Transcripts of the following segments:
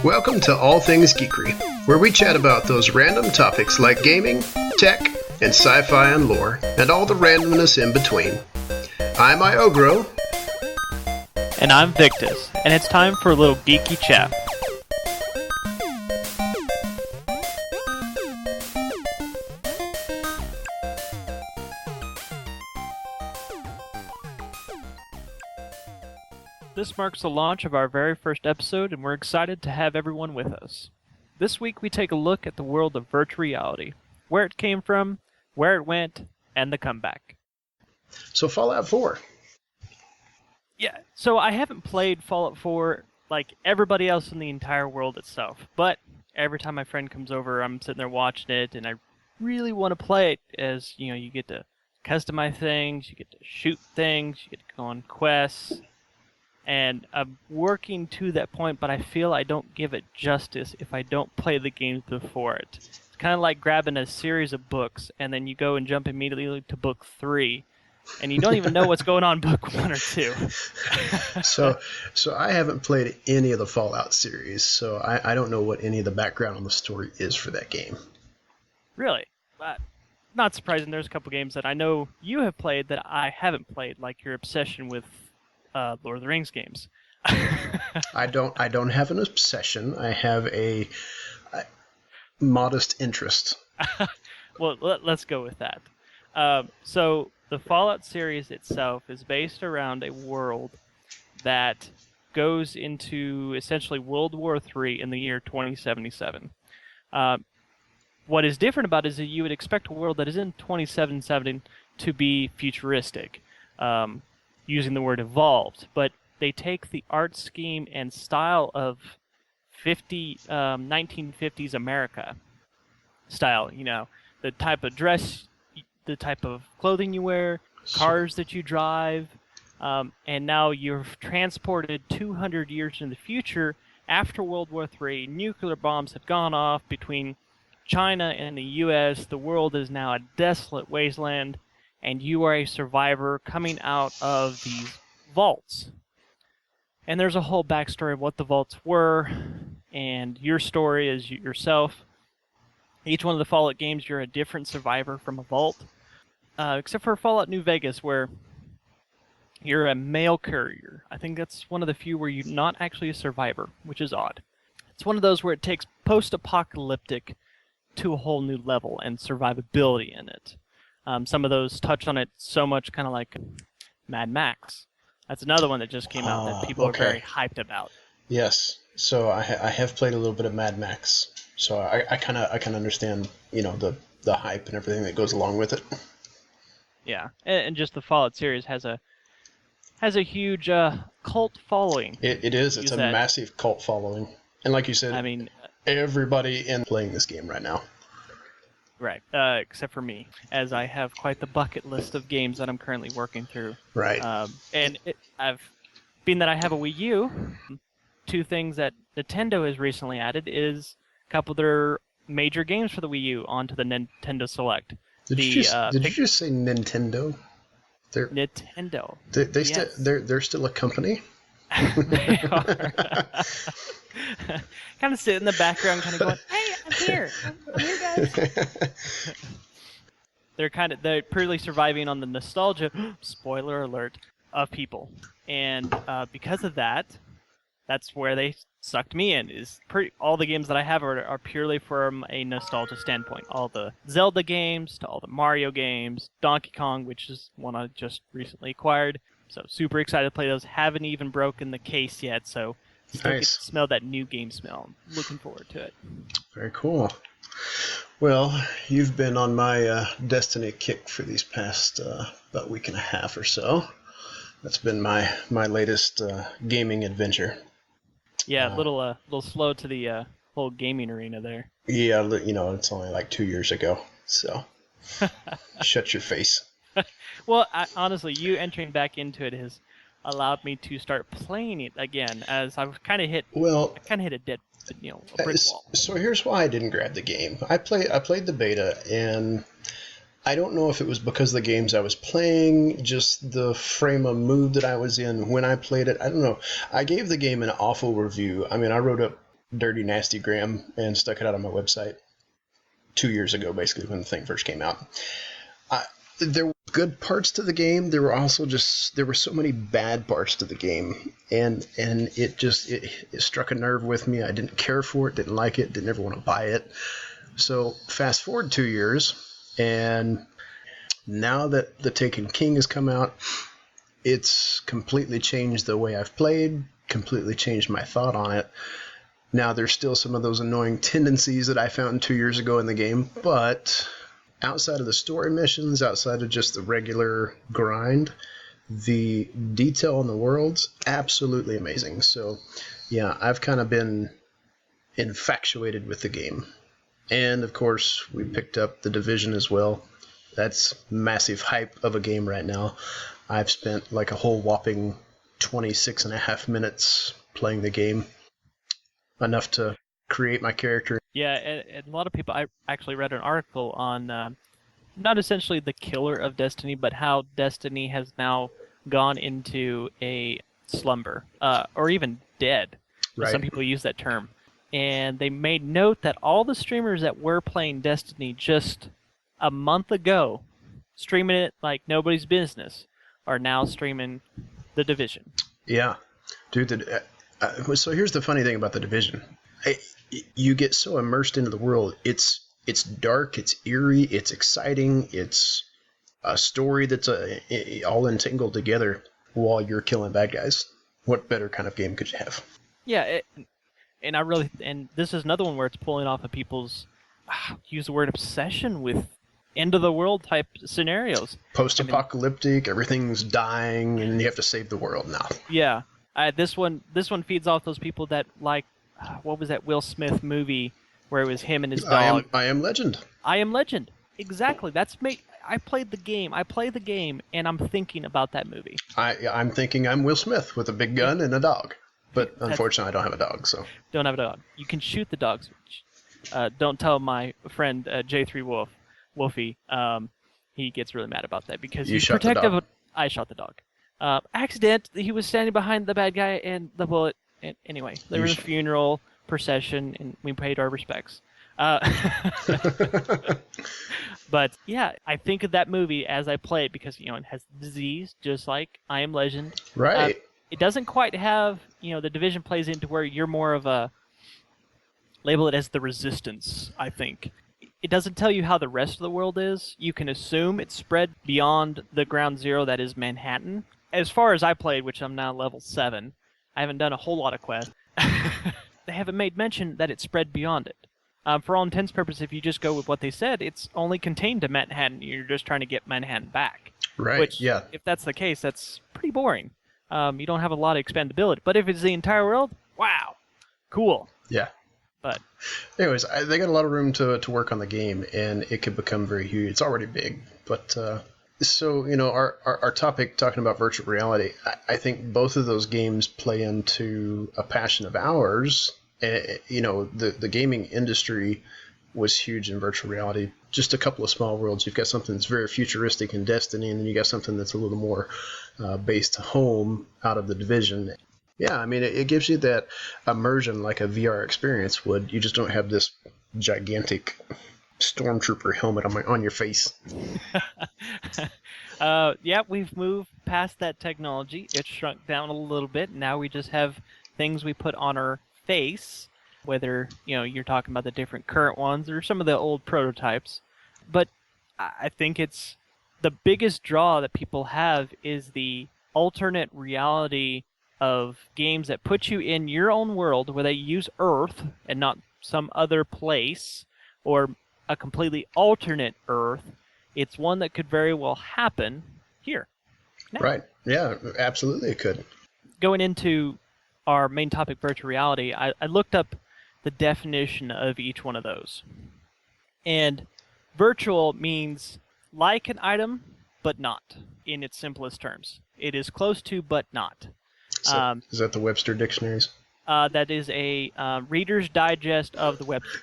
Welcome to All Things Geekery, where we chat about those random topics like gaming, tech, and sci-fi and lore, and all the randomness in between. I'm Iogro. And I'm Victus, and it's time for a little geeky chat. This marks the launch of our very first episode, and we're excited to have everyone with us. This week we take a look at the world of virtual reality, where it came from, where it went, and the comeback. So Fallout 4. Yeah, so I haven't played Fallout 4 like everybody else in the entire world itself, but every time my friend comes over, I'm sitting there watching it, and I really want to play it, as, you know, you get to customize things, you get to shoot things, you get to go on quests, and I'm working to that point, but I feel I don't give it justice if I don't play the games before it. It's kind of like grabbing a series of books, and then you go and jump immediately to book 3, and you don't even know what's going on in book 1 or 2. So I haven't played any of the Fallout series, so I don't know what any of the background on the story is for that game. Really? Not surprising. There's a couple games that I know you have played that I haven't played, like your obsession with Lord of the Rings games. I don't have an obsession. I have a modest interest. Well, let's go with that. So the Fallout series itself is based around a world that goes into essentially World War III in the year 2077. What is different about it is that you would expect a world that is in 2077 to be futuristic, using the word evolved, but they take the art scheme and style of 1950s America style, you know, the type of dress, the type of clothing you wear, cars that you drive, and now you're transported 200 years in the future after World War III. Nuclear bombs have gone off between China and the U.S. The world is now a desolate wasteland, and you are a survivor coming out of these vaults. And there's a whole backstory of what the vaults were, and your story as yourself. Each one of the Fallout games, you're a different survivor from a vault, except for Fallout New Vegas, where you're a mail courier. I think that's one of the few where you're not actually a survivor, which is odd. It's one of those where it takes post-apocalyptic to a whole new level and survivability in it. Some of those touch on it so much, kind of like Mad Max. That's another one that just came out that people are very hyped about. Yes, so I have played a little bit of Mad Max, so I kind of understand, you know, the hype and everything that goes along with it. Yeah, and just the Fallout series has a huge cult following. It is. It's a massive cult following, and like you said, I mean, everybody in playing this game right now. Right, except for me, as I have quite the bucket list of games that I'm currently working through. Right. Being that I have a Wii U, two things that Nintendo has recently added is a couple of their major games for the Wii U onto the Nintendo Select. Did you just say Nintendo? Nintendo. Yes. They're still a company? They are. Kind of sit in the background, kind of going, "Hey, I'm here. I'm here, guys." They're purely surviving on the nostalgia. Spoiler alert of people, and because of that, that's where they sucked me in. All the games that I have are purely from a nostalgia standpoint. All the Zelda games to all the Mario games, Donkey Kong, which is one I just recently acquired. So super excited to play those. Haven't even broken the case yet, so still get to smell that new game smell. I'm looking forward to it. Very cool. Well, you've been on my Destiny kick for these past about week and a half or so. That's been my latest gaming adventure. Yeah, a little slow to the whole gaming arena there. Yeah, you know, it's only like 2 years ago, so shut your face. Well, honestly, you entering back into it has allowed me to start playing it again, as I've kind of hit a dead, a brick wall. So here's why I didn't grab the game. I played the beta, and I don't know if it was because the games I was playing, just the frame of mood that I was in when I played it. I don't know. I gave the game an awful review. I mean, I wrote up dirty, nasty gram and stuck it out on my website 2 years ago, basically, when the thing first came out. There were good parts to the game. There were so many bad parts to the game, and it struck a nerve with me. I didn't care for it, didn't like it, didn't ever want to buy it. So fast forward 2 years, and now that The Taken King has come out, it's completely changed the way I've played, completely changed my thought on it. Now, there's still some of those annoying tendencies that I found 2 years ago in the game, but outside of the story missions, outside of just the regular grind, the detail in the world's absolutely amazing. So, yeah, I've kind of been infatuated with the game. And, of course, we picked up The Division as well. That's massive hype of a game right now. I've spent like a whole whopping 26 and a half minutes playing the game. Enough to create my character. Yeah, and a lot of people, I actually read an article on not essentially the killer of Destiny, but how Destiny has now gone into a slumber, or even dead. Right. Some people use that term. And they made note that all the streamers that were playing Destiny just a month ago, streaming it like nobody's business, are now streaming The Division. Yeah. Dude, so here's the funny thing about The Division. You get so immersed into the world. It's dark, it's eerie, it's exciting, it's a story that's all entangled together while you're killing bad guys. What better kind of game could you have? Yeah, and this is another one where it's pulling off of people's, use the word obsession with end of the world type scenarios. Post-apocalyptic, everything's dying, and you have to save the world now. Yeah. This one feeds off those people that like, what was that Will Smith movie where it was him and his dog? I Am Legend. I Am Legend. Exactly. That's me. I played the game. I play the game, and I'm thinking about that movie. I'm thinking I'm Will Smith with a big gun and a dog. But unfortunately, I don't have a dog, so. Don't have a dog. You can shoot the dogs. Don't tell my friend J3 Wolfie. He gets really mad about that because he's protective. I shot the dog. Accident. He was standing behind the bad guy, and the bullet. And anyway, there was a funeral procession, and we paid our respects. But yeah, I think of that movie as I play it because it has disease, just like I Am Legend. Right. It doesn't quite have, The Division plays into where you're more of a, label it as the Resistance, I think. It doesn't tell you how the rest of the world is. You can assume it's spread beyond the ground zero that is Manhattan. As far as I played, which I'm now level 7, I haven't done a whole lot of quests. They haven't made mention that it's spread beyond it. For all intents and purposes, if you just go with what they said, it's only contained to Manhattan. You're just trying to get Manhattan back. Right, which, yeah. If that's the case, that's pretty boring. You don't have a lot of expandability. But if it's the entire world, wow, cool. Yeah. But anyways, they got a lot of room to work on the game, and it could become very huge. It's already big, but so our topic talking about virtual reality, I think both of those games play into a passion of ours. The gaming industry was huge in virtual reality. Just a couple of small worlds. You've got something that's very futuristic in Destiny, and then you got something that's a little more based home out of The Division. Yeah, I mean, it gives you that immersion like a VR experience would. You just don't have this gigantic stormtrooper helmet on your face. Yeah, we've moved past that technology. It's shrunk down a little bit. Now we just have things we put on our face, whether you're talking about the different current ones or some of the old prototypes. But I think it's the biggest draw that people have is the alternate reality of games that put you in your own world where they use Earth and not some other place or a completely alternate Earth. It's one that could very well happen here. Now. Right. Yeah, absolutely it could. Going into our main topic, virtual reality, I looked up the definition of each one of those. And virtual means like an item, but not, in its simplest terms. It is close to, but not. So, is that the Webster dictionaries? That is a Reader's Digest of the Webster.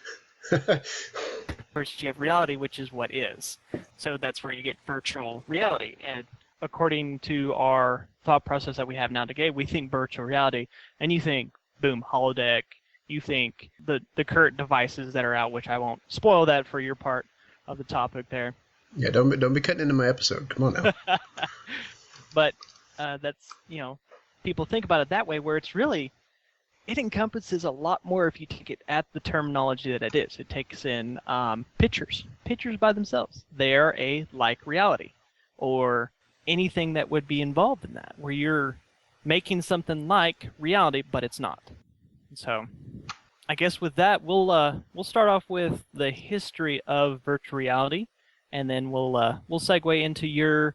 First, you have reality, which is what is. So that's where you get virtual reality. And according to our thought process that we have now today, we think virtual reality, and you think, boom, holodeck, you think the current devices that are out, which I won't spoil that for your part of the topic there. Yeah, don't be cutting into my episode. Come on now. But that's, people think about it that way, where it's really, it encompasses a lot more if you take it at the terminology that it is. It takes in pictures by themselves. They are a like reality, or anything that would be involved in that, where you're making something like reality, but it's not. So, I guess with that, we'll start off with the history of virtual reality, and then we'll segue into your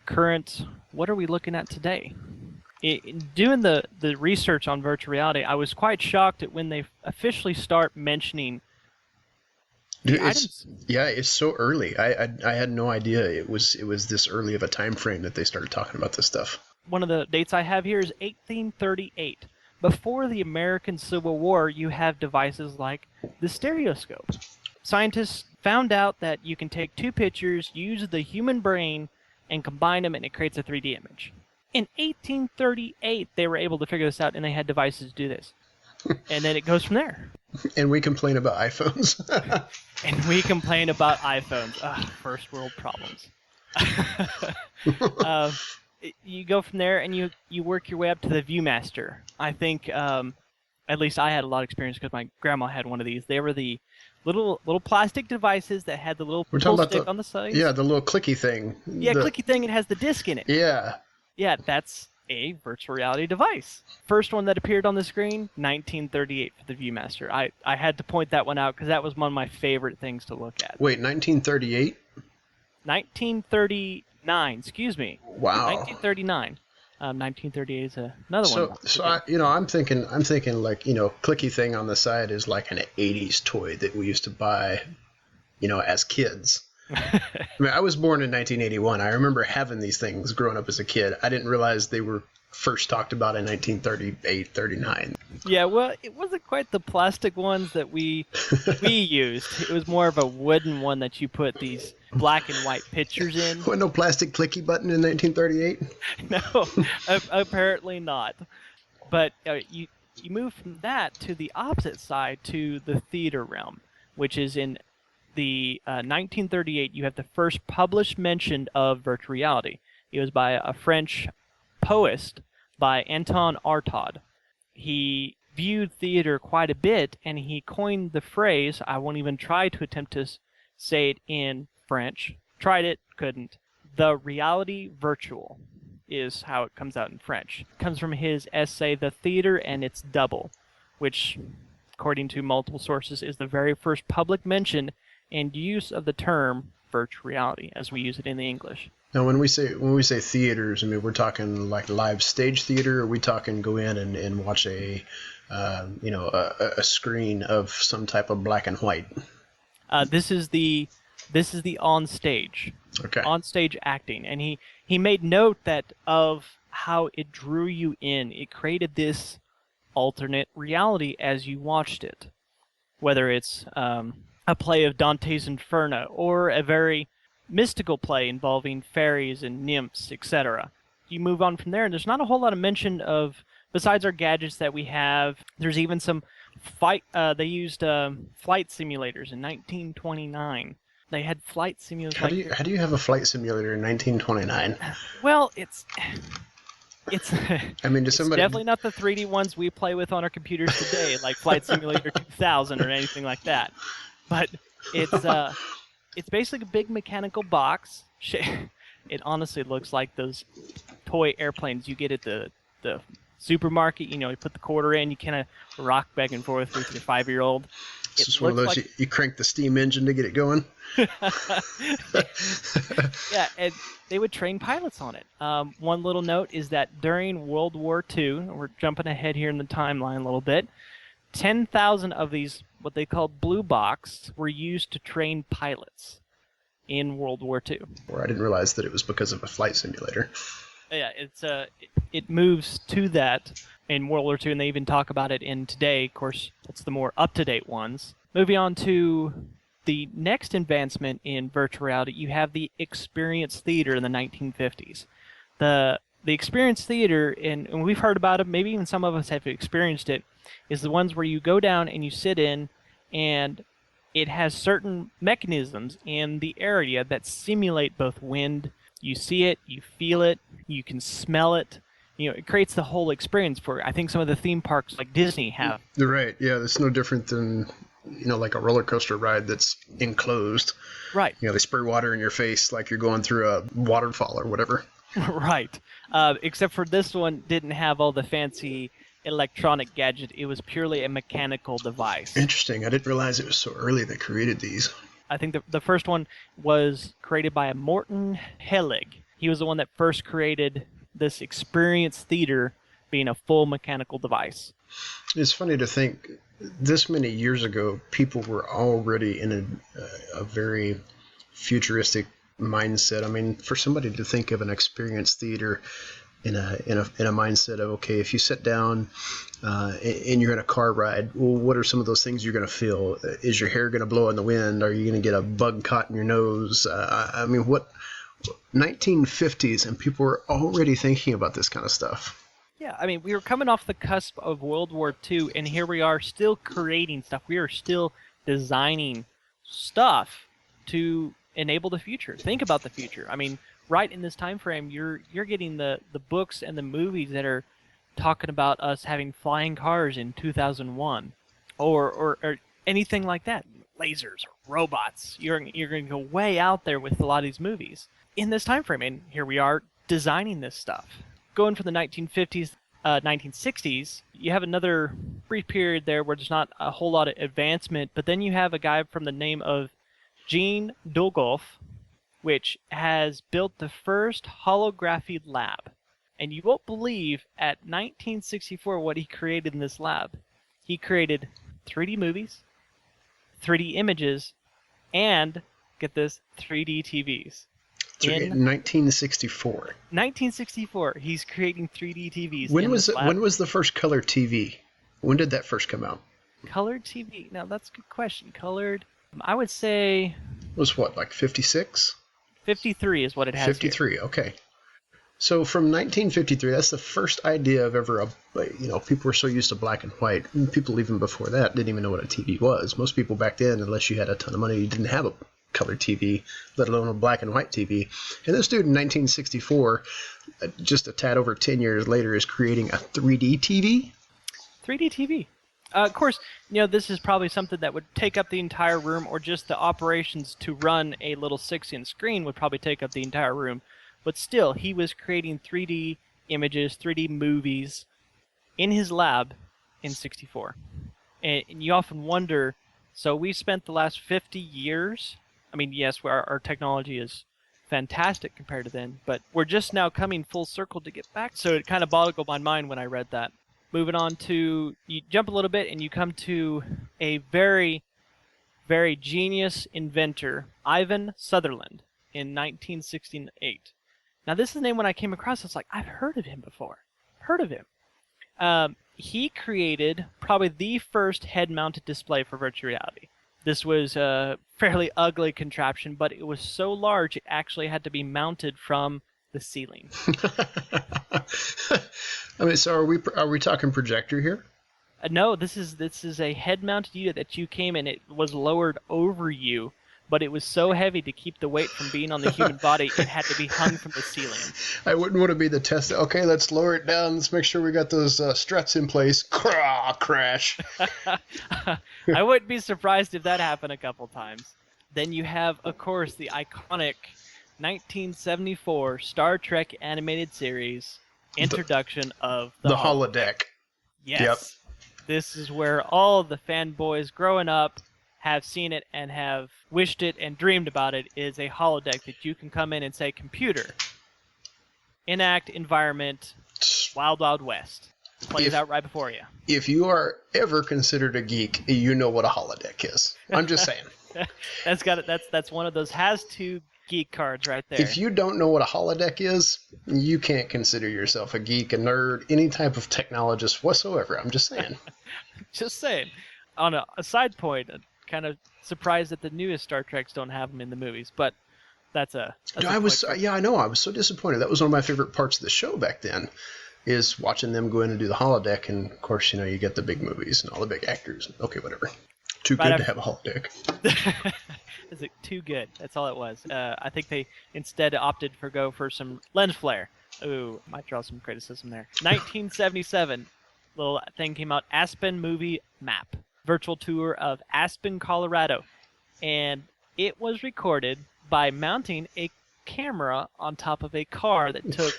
current. What are we looking at today? Doing the research on virtual reality, I was quite shocked at when they officially start mentioning Dude, items. it's so early. I had no idea it was this early of a time frame that they started talking about this stuff. One of the dates I have here is 1838. Before the American Civil War, you have devices like the stereoscope. Scientists found out that you can take two pictures, use the human brain, and combine them, and it creates a 3D image. In 1838, they were able to figure this out, and they had devices to do this. And then it goes from there. And we complain about iPhones. And we complain about iPhones. Ugh, first world problems. You go from there, and you work your way up to the Viewmaster. I think, at least I had a lot of experience because my grandma had one of these. They were the little plastic devices that had the little pull stick on the side. Yeah, the little clicky thing. Yeah, clicky thing. It has the disc in it. Yeah. Yeah, that's a virtual reality device. First one that appeared on the screen, 1938 for the Viewmaster. I had to point that one out because that was one of my favorite things to look at. Wait, 1938? 1939, excuse me. Wow. 1939. 1938 is another one. So I'm thinking like, clicky thing on the side is like an 80s toy that we used to buy, as kids. I mean, I was born in 1981. I remember having these things growing up as a kid. I didn't realize they were first talked about in 1938, 39. Yeah, well, it wasn't quite the plastic ones that we used. It was more of a wooden one that you put these black and white pictures in. What, no plastic clicky button in 1938? No, apparently not. But you move from that to the opposite side, to the theater realm, which is in the 1938. You have the first published mention of virtual reality. It was by a French poet by Anton Artaud. He viewed theater quite a bit, and he coined the phrase, I won't even try to attempt to say it in French. Tried it, couldn't. The reality virtual is how it comes out in French. It comes from his essay, The Theater and Its Double, which, according to multiple sources, is the very first public mention and use of the term virtual reality as we use it in the English. Now, when we say theaters, I mean, we're talking like live stage theater, or are we talking go in and watch a screen of some type of black and white? This is the on stage. Okay. On stage acting, and he made note that of how it drew you in. It created this alternate reality as you watched it, whether it's a play of Dante's Inferno or a very mystical play involving fairies and nymphs, etc. You move on from there, and there's not a whole lot of mention of, besides our gadgets that we have, there's even some they used flight simulators in 1929. They had flight simulators. How do you have a flight simulator in 1929? Well, it's I mean, it's definitely not the 3D ones we play with on our computers today, like Flight Simulator 2000 or anything like that. But it's basically a big mechanical box. It honestly looks like those toy airplanes you get at the supermarket. You put the quarter in, you kind of rock back and forth with your 5-year-old. It's just one of those, you crank the steam engine to get it going. Yeah, and they would train pilots on it. One little note is that during World War II, we're jumping ahead here in the timeline a little bit, 10,000 of these, what they called blue box, were used to train pilots in World War II. Or I didn't realize that it was because of a flight simulator. Yeah, it moves to that in World War II, and they even talk about it in today. Of course, it's the more up-to-date ones. Moving on to the next advancement in virtual reality, you have the experience theater in the 1950s. The experience theater, and we've heard about it, maybe even some of us have experienced it, is the ones where you go down and you sit in, and it has certain mechanisms in the area that simulate both wind. You see it, you feel it, you can smell it. It creates the whole experience for, I think, some of the theme parks like Disney have. You're right. Yeah, it's no different than, like a roller coaster ride that's enclosed. Right. They spray water in your face like you're going through a waterfall or whatever. Right. Except for this one didn't have all the fancy electronic gadget. It was purely a mechanical device. Interesting. I didn't realize it was so early they created these. I think the first one was created by a Morton Hellig. He was the one that first created this experience theater being a full mechanical device. It's funny to think this many years ago, people were already in a very futuristic mindset. I mean, for somebody to think of an experience theater in a mindset of, okay, if you sit down and you're in a car ride, well, what are some of those things you're going to feel? Is your hair going to blow in the wind? Are you going to get a bug caught in your nose? I mean, what 1950s, and people were already thinking about this kind of stuff. Yeah, I mean, we were coming off the cusp of World War II, and here we are still creating stuff. We are still designing stuff to enable the future. Think about the future. I mean, right in this time frame, you're getting the books and the movies that are talking about us having flying cars in 2001, or anything like that. Lasers or robots. You're going to go way out there with a lot of these movies in this time frame, and here we are designing this stuff. Going from the 1950s, 1960s, you have another brief period there where there's not a whole lot of advancement, but then you have a guy from the name of Gene Dolgoff, which has built the first holography lab. And you won't believe at 1964 what he created in this lab. He created 3D movies, 3D images, and, get this, 3D TVs. In 1964. 1964, he's creating 3D TVs. When was the first color TV? When did that first come out? Colored TV. Now that's a good question. Colored, I would say. It was what, like 56? 53 is what it has. 53. Here. Okay. So from 1953, that's the first idea of ever. People were so used to black and white. People even before that didn't even know what a TV was. Most people back then, unless you had a ton of money, you didn't have a color TV, let alone a black and white TV. And this dude in 1964, just a tad over 10 years later, is creating a 3D TV. 3D TV. Of course, this is probably something that would take up the entire room, or just the operations to run a little 6-inch screen would probably take up the entire room. But still, he was creating 3D images, 3D movies in his lab in 64. And you often wonder, so we spent the last 50 years, I mean, yes, our technology is fantastic compared to then, but we're just now coming full circle to get back. So it kind of boggled my mind when I read that. Moving on to, you jump a little bit and you come to a very, very genius inventor, Ivan Sutherland, in 1968. Now, this is a name when I came across, it's like, I've heard of him before. Heard of him. He created probably the first head-mounted display for virtual reality. This was a fairly ugly contraption, but it was so large it actually had to be mounted from the ceiling. I mean, so are we talking projector here? No, this is a head-mounted unit that you came in. It was lowered over you, but it was so heavy to keep the weight from being on the human body, it had to be hung from the ceiling. I wouldn't want to be the test. Okay, let's lower it down. Let's make sure we got those struts in place. Crash. I wouldn't be surprised if that happened a couple times. Then you have, of course, the iconic 1974 Star Trek animated series introduction of the holodeck. Yes. Yep. This is where all the fanboys growing up have seen it and have wished it and dreamed about it, is a holodeck that you can come in and say, computer, enact environment, Wild Wild West. Plays out right before you. If you are ever considered a geek, you know what a holodeck is. I'm just saying. That's one of those has-to geek cards right there. If you don't know what a holodeck is, you can't consider yourself a geek, a nerd, any type of technologist whatsoever. I'm just saying. Just saying. On a side point, kind of surprised that the newest Star Treks don't have them in the movies, but I know. I was so disappointed. That was one of my favorite parts of the show back then. is watching them go in and do the holodeck, and of course, you get the big movies and all the big actors. Okay, whatever. Too good to have a holodeck. Is it too good? That's all it was. I think they instead opted for some lens flare. Ooh, might draw some criticism there. 1977, little thing came out, Aspen Movie Map, virtual tour of Aspen, Colorado, and it was recorded by mounting a camera on top of a car that took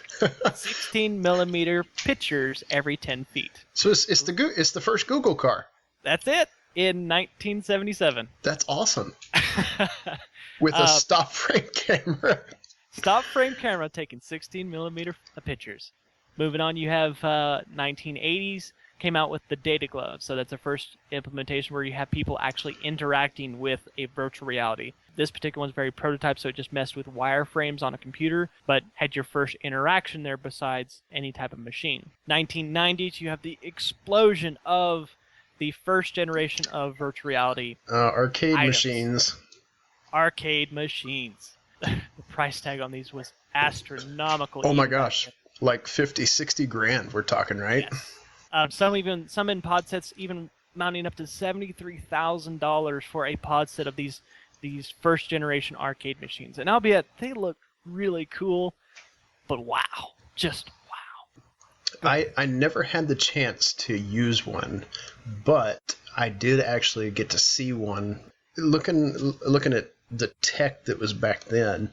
16 millimeter pictures every 10 feet. So it's the first Google car. That's it. In 1977. That's awesome. With a stop frame camera. Stop frame camera taking 16 millimeter pictures. Moving on, you have 1980s came out with the data glove. So that's the first implementation where you have people actually interacting with a virtual reality. This particular one's very prototype, so it just messed with wireframes on a computer, but had your first interaction there besides any type of machine. 1990s, you have the explosion of the first generation of virtual reality arcade items. machines. Arcade machines. The price tag on these was astronomical. Oh my gosh. Like 50, 60 grand we're talking, right? Yes. Some in pod sets even mounting up to $73,000 for a pod set of these first generation arcade machines. And albeit they look really cool, but wow. Just wow. I never had the chance to use one, but I did actually get to see one. Looking at the tech that was back then,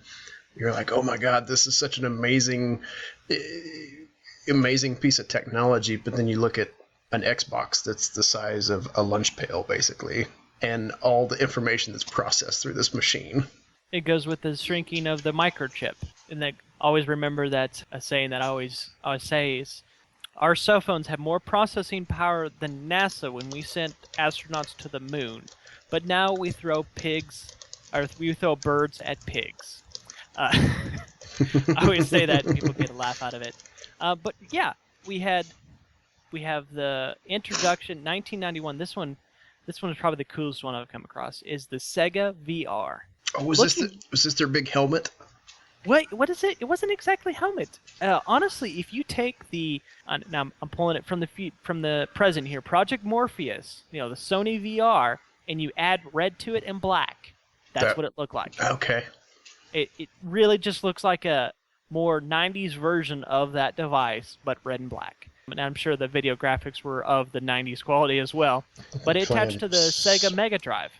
you're like, oh my God, this is such an amazing piece of technology. But then you look at an Xbox that's the size of a lunch pail, basically, and all the information that's processed through this machine. It goes with the shrinking of the microchip. And that always remember that a saying that I always say is, our cell phones have more processing power than NASA when we sent astronauts to the moon. But now we throw birds at pigs. I always say that and people get a laugh out of it. But yeah, we have the introduction, 1991. This one is probably the coolest one I've come across, is the Sega VR. Oh, was this their big helmet? What is it? It wasn't exactly helmet. Honestly, if you take the now I'm pulling it from the present here, Project Morpheus, the Sony VR, and you add red to it and black, that's what it looked like. Okay. It really just looks like a more 90s version of that device, but red and black. And I'm sure the video graphics were of the 90s quality as well. But it attached to the Sega Mega Drive.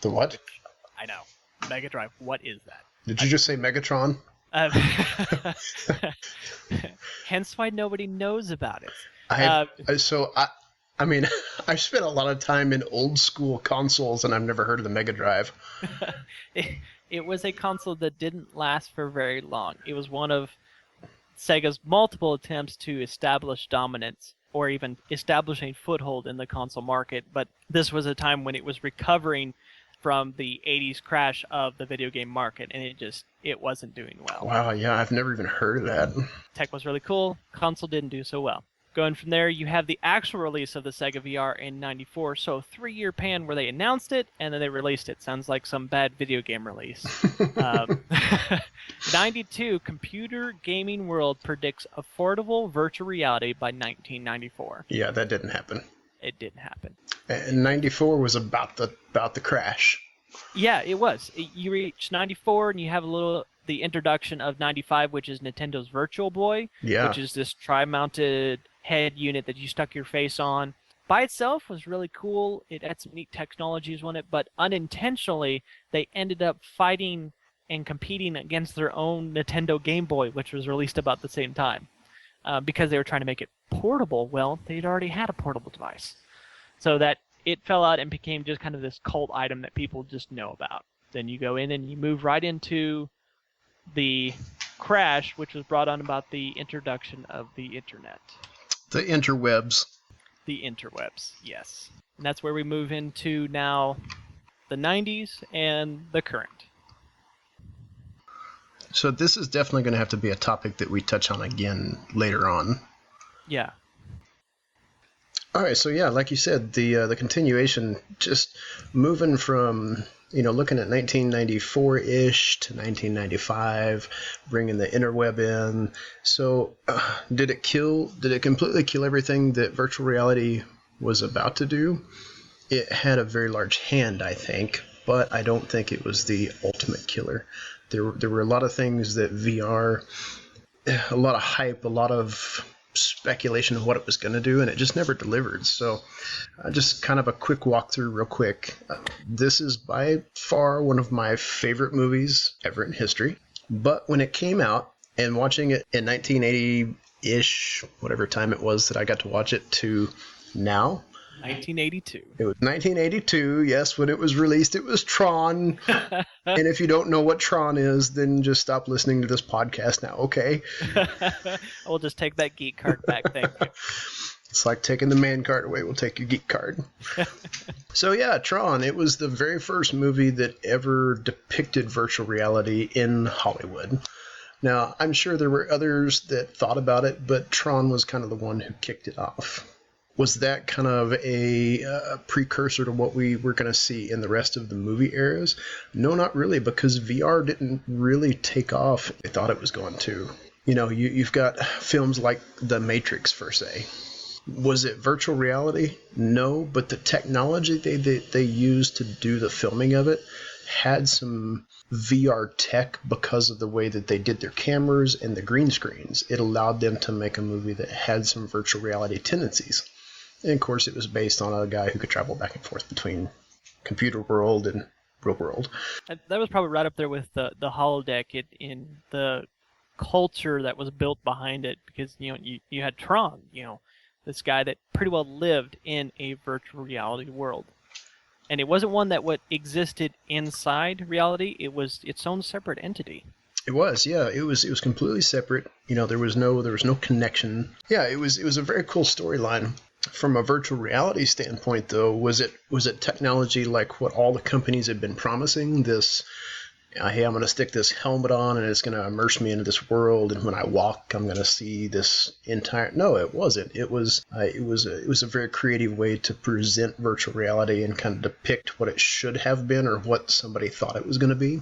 The what? I know. Mega Drive, what is that? Did you just say Megatron? Hence why nobody knows about it. I mean, I've spent a lot of time in old school consoles, and I've never heard of the Mega Drive. It was a console that didn't last for very long. It was one of Sega's multiple attempts to establish dominance or even establish a foothold in the console market, but this was a time when it was recovering from the 80s crash of the video game market, and it wasn't doing well. Wow, yeah, I've never even heard of that. Tech was really cool. Console didn't do so well. Going from there, you have the actual release of the Sega VR in 94, so 3-year pan where they announced it and then they released it. Sounds like some bad video game release. 92, Computer Gaming World predicts affordable virtual reality by 1994. Yeah, that didn't happen. It didn't happen. And 94 was about the crash. Yeah, it was. You reach 94 and you have the introduction of 95, which is Nintendo's Virtual Boy, which is this tri-mounted head unit that you stuck your face on. By itself was really cool. It had some neat technologies on it, but unintentionally they ended up fighting and competing against their own Nintendo Game Boy, which was released about the same time. Because they were trying to make it portable. Well, they'd already had a portable device. So that it fell out and became just kind of this cult item that people just know about. Then you go in and you move right into the crash, which was brought on about the introduction of the internet. The interwebs. The interwebs, yes. And that's where we move into now the 90s and the current. So this is definitely going to have to be a topic that we touch on again later on. Yeah. All right, so yeah, like you said, the continuation, just moving from looking at 1994-ish to 1995, bringing the interweb in. So did it completely kill everything that virtual reality was about to do? It had a very large hand, I think, but I don't think it was the ultimate killer. There were a lot of things that VR, a lot of hype, a lot of speculation of what it was going to do, and it just never delivered. So just kind of a quick walkthrough real quick. This is by far one of my favorite movies ever in history. But when it came out, and watching it in 1980-ish, whatever time it was that I got to watch it, to now, 1982. It was 1982, yes. When it was released, it was Tron. And if you don't know what Tron is, then just stop listening to this podcast now, okay? We'll just take that geek card back, thank you. It's like taking the man card away, we'll take your geek card. So yeah, Tron, it was the very first movie that ever depicted virtual reality in Hollywood. Now, I'm sure there were others that thought about it, but Tron was kind of the one who kicked it off. Was that kind of a precursor to what we were going to see in the rest of the movie eras? No, not really, because VR didn't really take off. They thought it was going to. You've got films like The Matrix, per se. Was it virtual reality? No, but the technology they used to do the filming of it had some VR tech because of the way that they did their cameras and the green screens. It allowed them to make a movie that had some virtual reality tendencies. And of course, it was based on a guy who could travel back and forth between computer world and real world. That was probably right up there with the holodeck in the culture that was built behind it, because you had Tron, this guy that pretty well lived in a virtual reality world, and it wasn't one that existed inside reality. It was its own separate entity. It was, yeah. It was completely separate. There was no connection. Yeah, it was a very cool storyline. From a virtual reality standpoint, though, was it technology like what all the companies had been promising? This, hey, I'm going to stick this helmet on and it's going to immerse me into this world, and when I walk, I'm going to see this entire. No, it wasn't. It was a very creative way to present virtual reality and kind of depict what it should have been or what somebody thought it was going to be.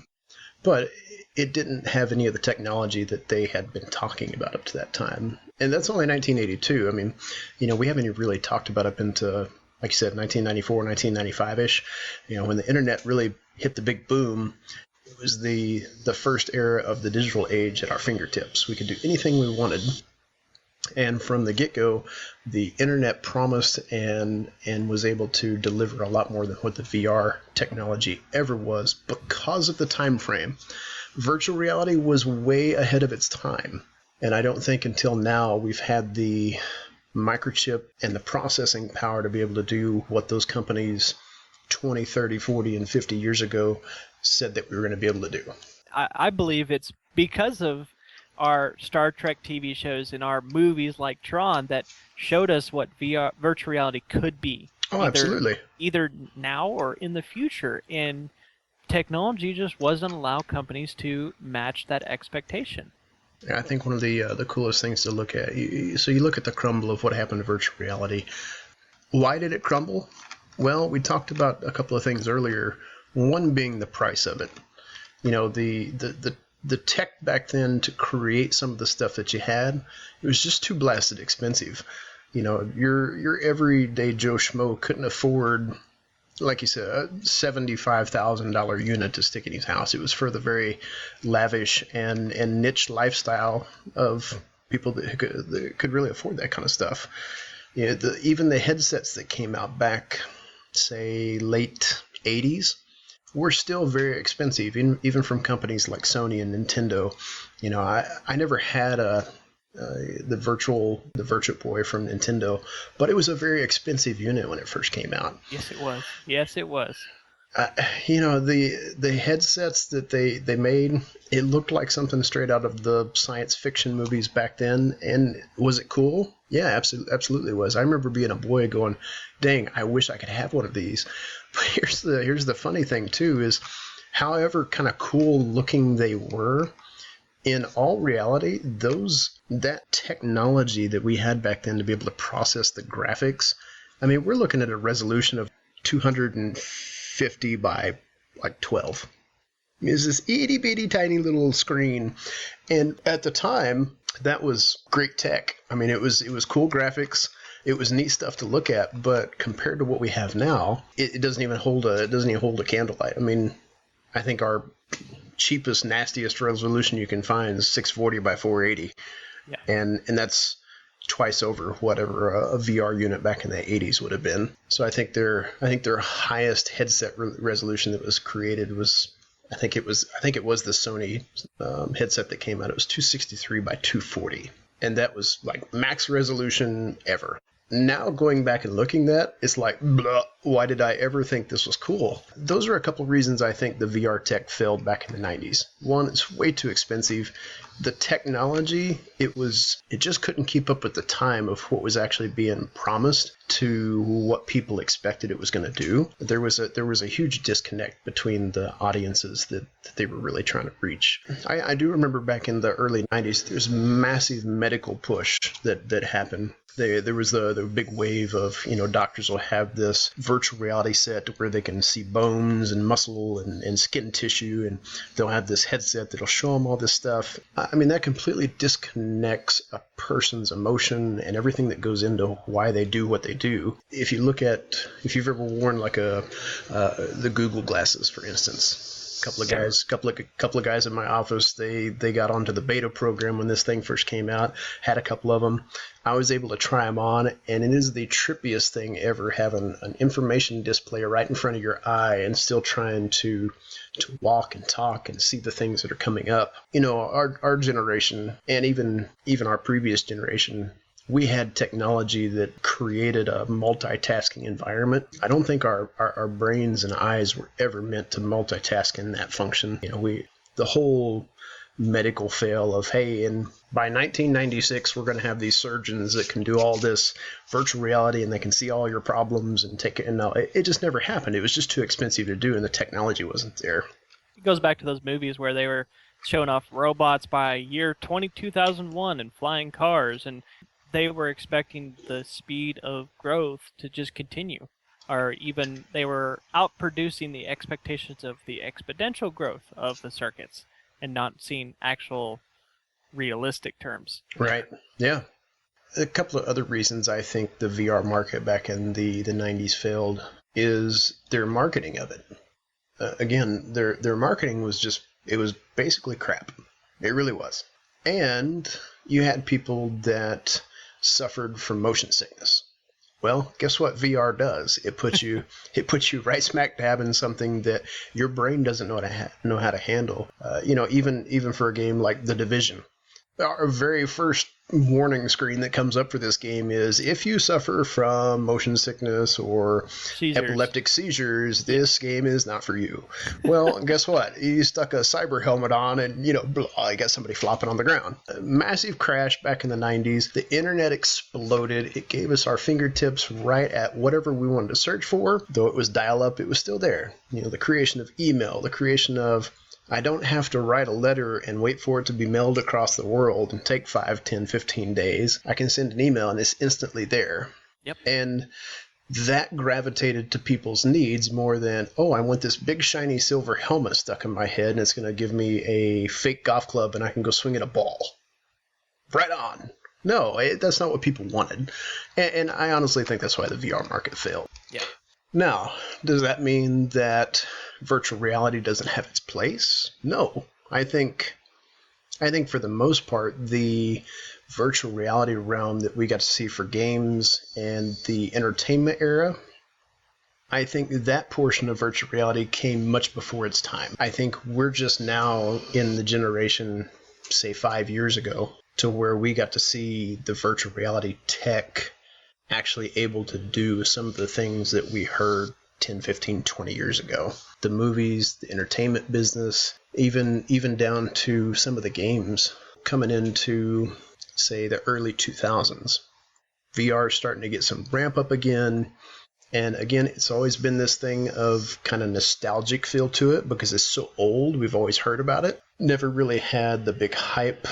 But it didn't have any of the technology that they had been talking about up to that time. And that's only 1982. I mean, we haven't even really talked about up into, like you said, 1994, 1995-ish. When the internet really hit the big boom, it was the first era of the digital age at our fingertips. We could do anything we wanted. And from the get-go, the internet promised and was able to deliver a lot more than what the VR technology ever was because of the time frame. Virtual reality was way ahead of its time. And I don't think until now we've had the microchip and the processing power to be able to do what those companies 20, 30, 40, and 50 years ago said that we were going to be able to do. I believe it's because of our Star Trek TV shows and our movies like Tron that showed us what virtual reality could be. Oh, absolutely. Either now or in the future. And technology just wasn't allow companies to match that expectation. I think one of the coolest things to look at, so you look at the crumble of what happened to virtual reality. Why did it crumble? Well, we talked about a couple of things earlier, one being the price of it. The tech back then to create some of the stuff that you had, it was just too blasted expensive. Your everyday Joe Schmo couldn't afford, like you said, a $75,000 unit to stick in his house. It was for the very lavish and niche lifestyle of people that could really afford that kind of stuff. Even the headsets that came out back, say, late 80s, were still very expensive, even from companies like Sony and Nintendo. I never had the Virtual Boy from Nintendo, but it was a very expensive unit when it first came out. Yes, it was. The headsets that they made, it looked like something straight out of the science fiction movies back then. And was it cool? Yeah, absolutely was. I remember being a boy going, dang, I wish I could have one of these. But here's the funny thing too, is however kind of cool looking they were, in all reality, that technology that we had back then to be able to process the graphics, I mean, we're looking at a resolution of 250 by like 12. It was this itty bitty tiny little screen, and at the time that was great tech. I mean, it was cool graphics. It was neat stuff to look at, but compared to what we have now, it doesn't even hold a candlelight. I mean, I think our cheapest, nastiest resolution you can find is 640 by 480, Yeah. and that's twice over whatever a VR unit back in the 80s would have been. So I think their highest headset resolution that was created was, I think it was the Sony headset that came out. It was 263 by 240, and that was like max resolution ever. Now going back and looking at that, it's like, blah, why did I ever think this was cool? Those are a couple reasons I think the VR tech failed back in the 90s. One, it's way too expensive. The technology, it just couldn't keep up with the time of what was actually being promised to what people expected it was going to do. There was a huge disconnect between the audiences that they were really trying to reach. I do remember back in the early 90s, there's massive medical push that happened. There was the big wave of, doctors will have this virtual reality set where they can see bones and muscle and skin tissue, and they'll have this headset that'll show them all this stuff. I mean, that completely disconnects a person's emotion and everything that goes into why they do what they do. If you've ever worn like the Google glasses, for instance, couple of guys in my office, they got onto the beta program when this thing first came out, had a couple of them. I was able to try them on, and it is the trippiest thing ever, having an information display right in front of your eye and still trying to walk and talk and see the things that are coming up. Our generation, and even our previous generation, we had technology that created a multitasking environment. I don't think our brains and eyes were ever meant to multitask in that function. The whole medical fail of, hey, and by 1996, we're going to have these surgeons that can do all this virtual reality and they can see all your problems and take it. And no, it just never happened. It was just too expensive to do, and the technology wasn't there. It goes back to those movies where they were showing off robots by year 2001 and flying cars, and they were expecting the speed of growth to just continue, or even they were outproducing the expectations of the exponential growth of the circuits and not seeing actual realistic terms. Right. Yeah. A couple of other reasons I think the VR market back in the 90s failed is their marketing of it. Again, their marketing was basically crap. It really was. And you had people that suffered from motion sickness. Well, guess what VR does? It puts you right smack dab in something that your brain doesn't know how to handle. Even for a game like The Division, our very first warning screen that comes up for this game is, if you suffer from motion sickness or epileptic seizures, this game is not for you. Well, guess what? You stuck a cyber helmet on and, you got somebody flopping on the ground. A massive crash back in the 90s. The internet exploded. It gave us our fingertips right at whatever we wanted to search for. Though it was dial-up, it was still there. The creation of email, the creation of, I don't have to write a letter and wait for it to be mailed across the world and take 5, 10, 15 days. I can send an email and it's instantly there. Yep. And that gravitated to people's needs more than, I want this big shiny silver helmet stuck in my head and it's going to give me a fake golf club and I can go swing at a ball. Right on. No, that's not what people wanted. And I honestly think that's why the VR market failed. Yeah. Now, does that mean that virtual reality doesn't have its place? No. I think for the most part, the virtual reality realm that we got to see for games and the entertainment era, I think that portion of virtual reality came much before its time. I think we're just now in the generation, say 5 years ago, to where we got to see the virtual reality tech actually able to do some of the things that we heard 10, 15, 20 years ago. The movies, the entertainment business, even down to some of the games coming into, say, the early 2000s. VR is starting to get some ramp up again. And again, it's always been this thing of kind of nostalgic feel to it because it's so old. We've always heard about it. Never really had the big hype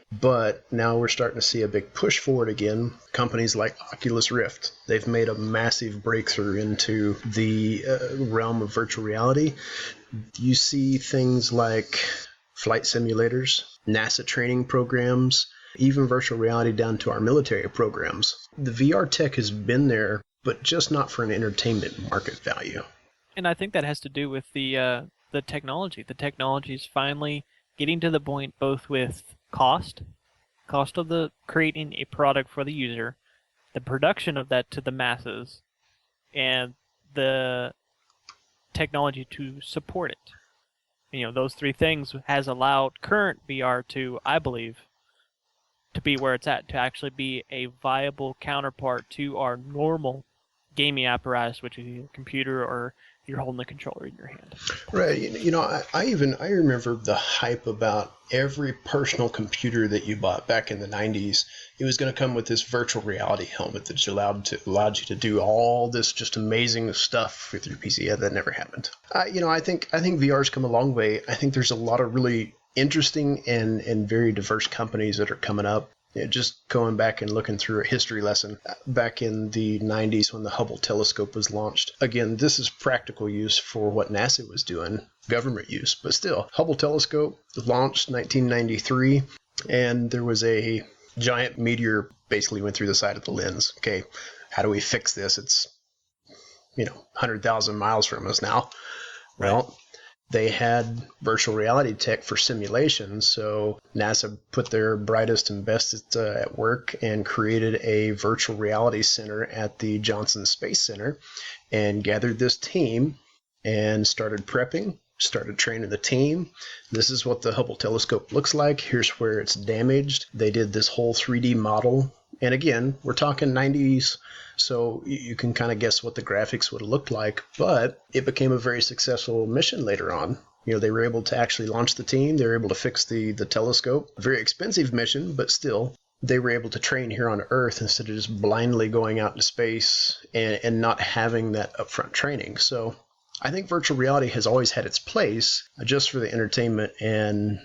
But now we're starting to see a big push for it again. Companies like Oculus Rift, they've made a massive breakthrough into the realm of virtual reality. You see things like flight simulators, NASA training programs, even virtual reality down to our military programs. The VR tech has been there, but just not for an entertainment market value. And I think that has to do with the technology. The technology is finally getting to the point both with cost of the creating a product for the user, the production of that to the masses, and the technology to support it. Those three things has allowed current VR to, I believe, to be where it's at, to actually be a viable counterpart to our normal gaming apparatus, which is either a computer or you're holding the controller in your hand. Right. I remember the hype about every personal computer that you bought back in the 90s. It was going to come with this virtual reality helmet that allowed you to do all this just amazing stuff with your PC. Yeah, that never happened. I think VR's come a long way. I think there's a lot of really interesting and very diverse companies that are coming up. Just going back and looking through a history lesson back in the 90s when the Hubble telescope was launched. Again, this is practical use for what NASA was doing, government use, but still, Hubble telescope launched 1993, and there was a giant meteor basically went through the side of the lens. Okay, how do we fix this? It's 100,000 miles from us now. Well, they had virtual reality tech for simulation, so NASA put their brightest and best at work and created a virtual reality center at the Johnson Space Center and gathered this team and started prepping, started training the team. This is what the Hubble telescope looks like. Here's where it's damaged. They did this whole 3D model. And again, we're talking 90s, so you can kind of guess what the graphics would have looked like, but it became a very successful mission later on. They were able to actually launch the team. They were able to fix the telescope. A very expensive mission, but still, they were able to train here on Earth instead of just blindly going out into space and not having that upfront training. So I think virtual reality has always had its place, just for the entertainment and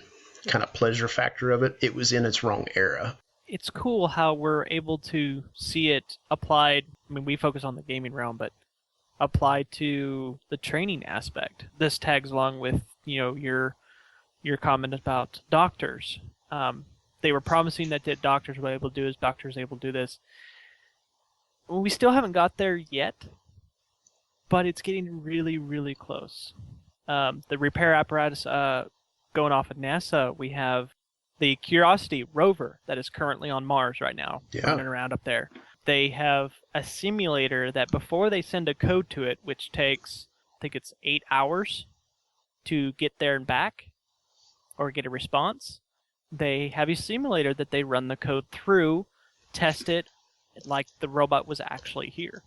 kind of pleasure factor of it. It was in its wrong era. It's cool how we're able to see it applied. I mean, we focus on the gaming realm, but applied to the training aspect. This tags along with your comment about doctors. They were promising that doctors were able to do this, doctors able to do this. We still haven't got there yet, but it's getting really, really close. The repair apparatus going off at NASA, we have the Curiosity rover that is currently on Mars right now, running around up there. They have a simulator that before they send a code to it, which takes, I think it's 8 hours to get there and back, or get a response, they have a simulator that they run the code through, test it, like the robot was actually here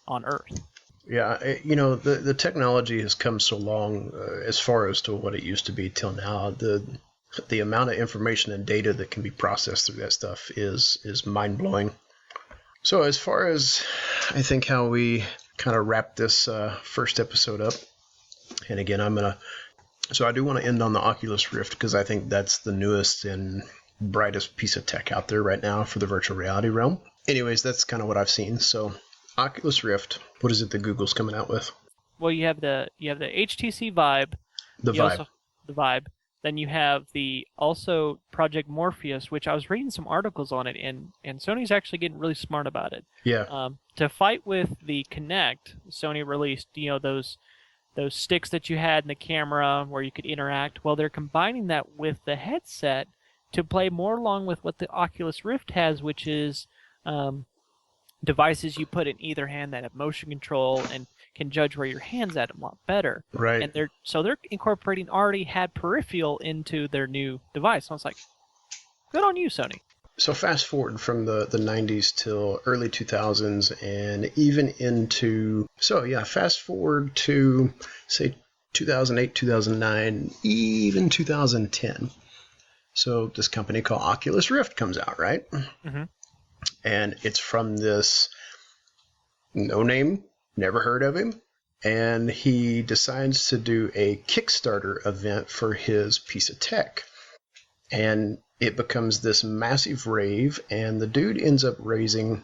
on Earth. Yeah, the technology has come so long as far as to what it used to be till now. The amount of information and data that can be processed through that stuff is mind-blowing. So as far as I think how we kind of wrap this first episode up, and again, I do want to end on the Oculus Rift because I think that's the newest and brightest piece of tech out there right now for the virtual reality realm. Anyways, that's kind of what I've seen. So Oculus Rift, what is it that Google's coming out with? Well, you have the HTC Vive. The Vive. Then you have the also Project Morpheus, which I was reading some articles on it, and Sony's actually getting really smart about it. Yeah. To fight with the Kinect, Sony released those sticks that you had in the camera where you could interact. Well, they're combining that with the headset to play more along with what the Oculus Rift has, which is devices you put in either hand that have motion control and can judge where your hand's at a lot better. Right. And they're incorporating already had peripheral into their new device. So I was like, good on you, Sony. So fast forward from the 90s till early 2000s and even into... fast forward to, say, 2008, 2009, even 2010. So this company called Oculus Rift comes out, right? Mm-hmm. And it's from this no name, never heard of him, and he decides to do a Kickstarter event for his piece of tech. And it becomes this massive rave, and the dude ends up raising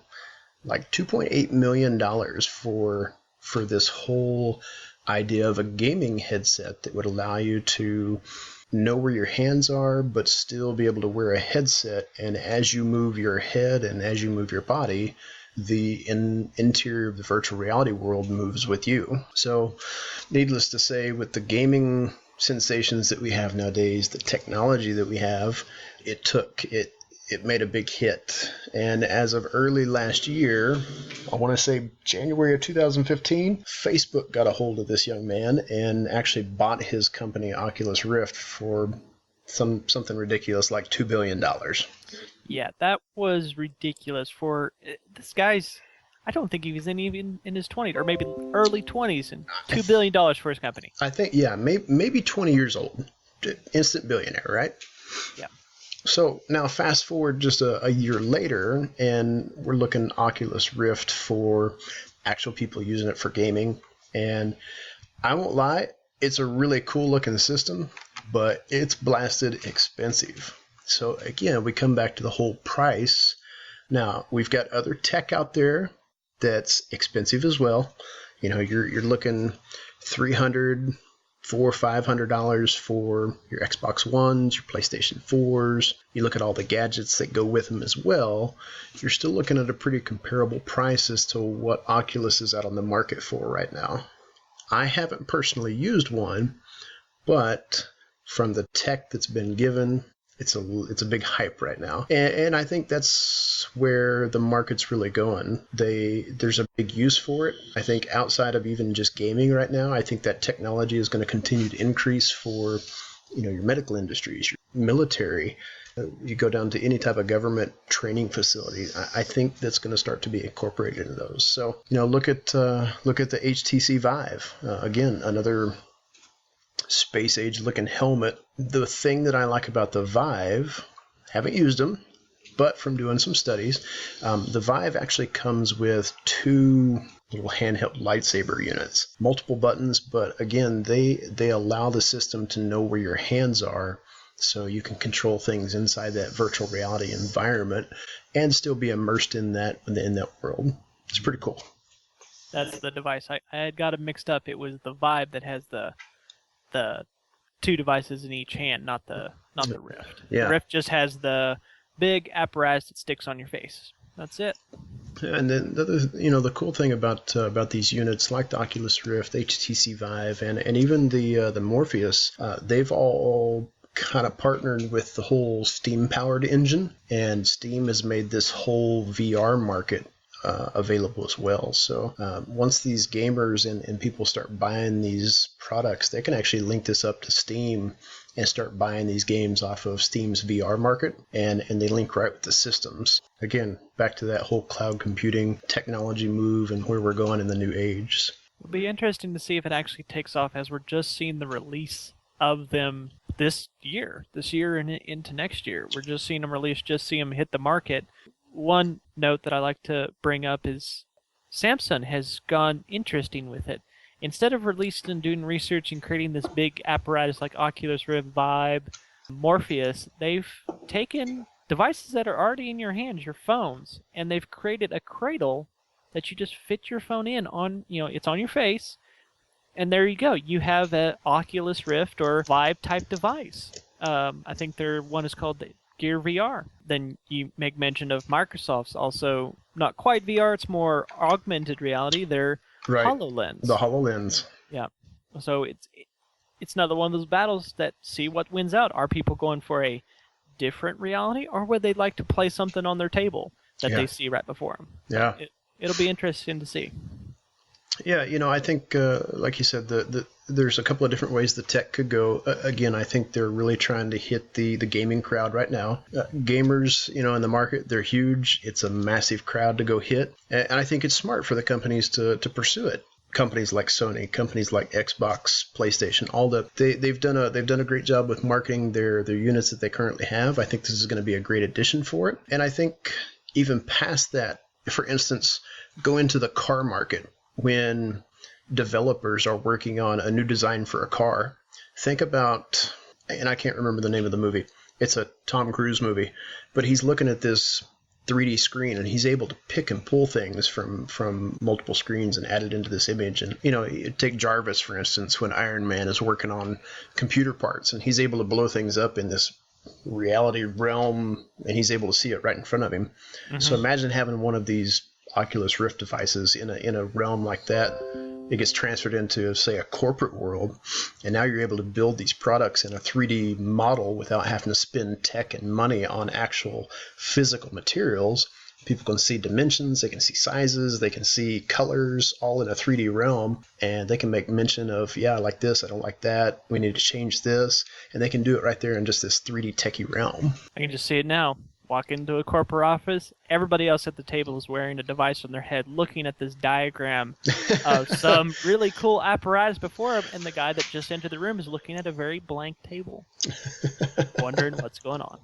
like $2.8 million for this whole idea of a gaming headset that would allow you to know where your hands are, but still be able to wear a headset. And as you move your head and as you move your body, the interior of the virtual reality world moves with you. So needless to say, with the gaming sensations that we have nowadays, the technology that we have, it made a big hit. And as of early last year, I want to say January of 2015, Facebook got a hold of this young man and actually bought his company Oculus Rift for something ridiculous like $2 billion. Yeah, that was ridiculous for this guy's. I don't think he was even in his 20s or maybe early 20s, and $2 billion for his company. I think, yeah, maybe 20 years old. Instant billionaire, right? Yeah. So now fast forward just a year later, and we're looking Oculus Rift for actual people using it for gaming. And I won't lie, it's a really cool looking system, but it's blasted expensive. So again, we come back to the whole price. Now, we've got other tech out there that's expensive as well. You know, you're looking $300, $400-$500 for your Xbox Ones, your PlayStation 4s. You look at all the gadgets that go with them as well. You're still looking at a pretty comparable price as to what Oculus is out on the market for right now. I haven't personally used one, but from the tech that's been given, it's a big hype right now, and I think that's where the market's really going. There's a big use for it. I think outside of even just gaming right now, I think that technology is going to continue to increase for, you know, your medical industries, your military. You go down to any type of government training facility. I think that's going to start to be incorporated in those. So, you know, look at the HTC Vive. Again, another space age looking helmet. The thing that I like about the Vive, haven't used them, but from doing some studies, the Vive actually comes with 2 little handheld lightsaber units, multiple buttons, but again, they allow the system to know where your hands are, so you can control things inside that virtual reality environment and still be immersed in that world. It's pretty cool. That's the device. I had got it mixed up. It was the Vive that has the 2 devices in each hand, not the Rift. Yeah. The Rift just has the big apparatus that sticks on your face. That's it. And then the cool thing about these units like the Oculus Rift, HTC Vive, and even the Morpheus, they've all kind of partnered with the whole Steam-powered engine, and Steam has made this whole VR market available as well. So once these gamers and people start buying these products, they can actually link this up to Steam and start buying these games off of Steam's VR market, and they link right with the systems. Again, back to that whole cloud computing technology move and where we're going in the new age. It'll be interesting to see if it actually takes off, as we're just seeing the release of them this year and into next year. We're just seeing them release, just see them hit the market. One note that I like to bring up is Samsung has gone interesting with it. Instead of releasing and doing research and creating this big apparatus like Oculus Rift, Vive, Morpheus, they've taken devices that are already in your hands, your phones, and they've created a cradle that you just fit your phone in on, it's on your face, and there you go. You have an Oculus Rift or Vive type device. I think their one is called the Gear VR. Then you make mention of Microsoft's also not quite VR, it's more augmented reality. Their HoloLens. The HoloLens. Yeah. So it's another one of those battles that see what wins out. Are people going for a different reality, or would they like to play something on their table that they see right before them? Yeah. It'll be interesting to see. Yeah, I think, like you said, there's a couple of different ways the tech could go. Again, I think they're really trying to hit the gaming crowd right now. Gamers, in the market, they're huge. It's a massive crowd to go hit. And I think it's smart for the companies to pursue it. Companies like Sony, companies like Xbox, PlayStation, they've done a great job with marketing their units that they currently have. I think this is going to be a great addition for it. And I think even past that, for instance, go into the car market. When developers are working on a new design for a car, think about, and I can't remember the name of the movie, It's a Tom Cruise movie, but he's looking at this 3D screen and he's able to pick and pull things from multiple screens and add it into this image. And, take Jarvis, for instance, when Iron Man is working on computer parts and he's able to blow things up in this reality realm and he's able to see it right in front of him. Mm-hmm. So imagine having one of these Oculus Rift devices in a realm like that. It gets transferred into, say, a corporate world, and now you're able to build these products in a 3D model without having to spend tech and money on actual physical materials. People can see dimensions, they can see sizes, they can see colors, all in a 3D realm, and they can make mention of, I like this, I don't like that, we need to change this, and they can do it right there in just this 3D techie realm. I can just see it now. Walk into a corporate office, everybody else at the table is wearing a device on their head looking at this diagram of some really cool apparatus before him, and the guy that just entered the room is looking at a very blank table, wondering what's going on.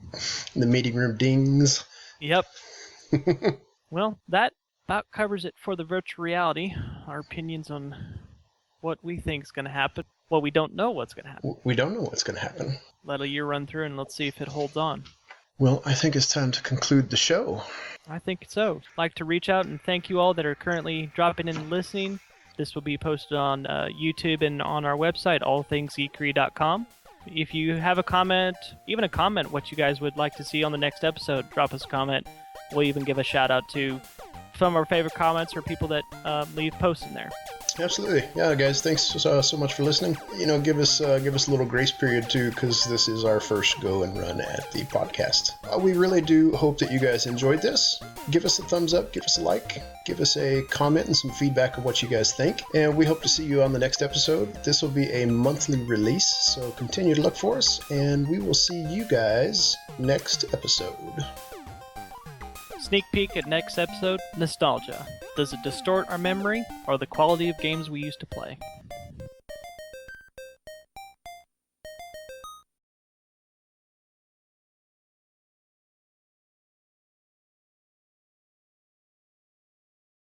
The meeting room dings. Yep. Well, that about covers it for the virtual reality. Our opinions on what we think is going to happen. Well, we don't know what's going to happen. We don't know what's going to happen. Let a year run through and let's see if it holds on. Well, I think it's time to conclude the show. I think so. I'd like to reach out and thank you all that are currently dropping in and listening. This will be posted on YouTube and on our website, allthingsgeekery.com. If you have a comment, even a comment what you guys would like to see on the next episode, drop us a comment. We'll even give a shout out to some of our favorite comments or people that leave posts in there. Absolutely. Yeah, guys, thanks so much for listening. Give us a little grace period, too, because this is our first go and run at the podcast. We really do hope that you guys enjoyed this. Give us a thumbs up, give us a like, give us a comment and some feedback of what you guys think. And we hope to see you on the next episode. This will be a monthly release, so continue to look for us, and we will see you guys next episode. Sneak peek at next episode, nostalgia. Does it distort our memory or the quality of games we used to play?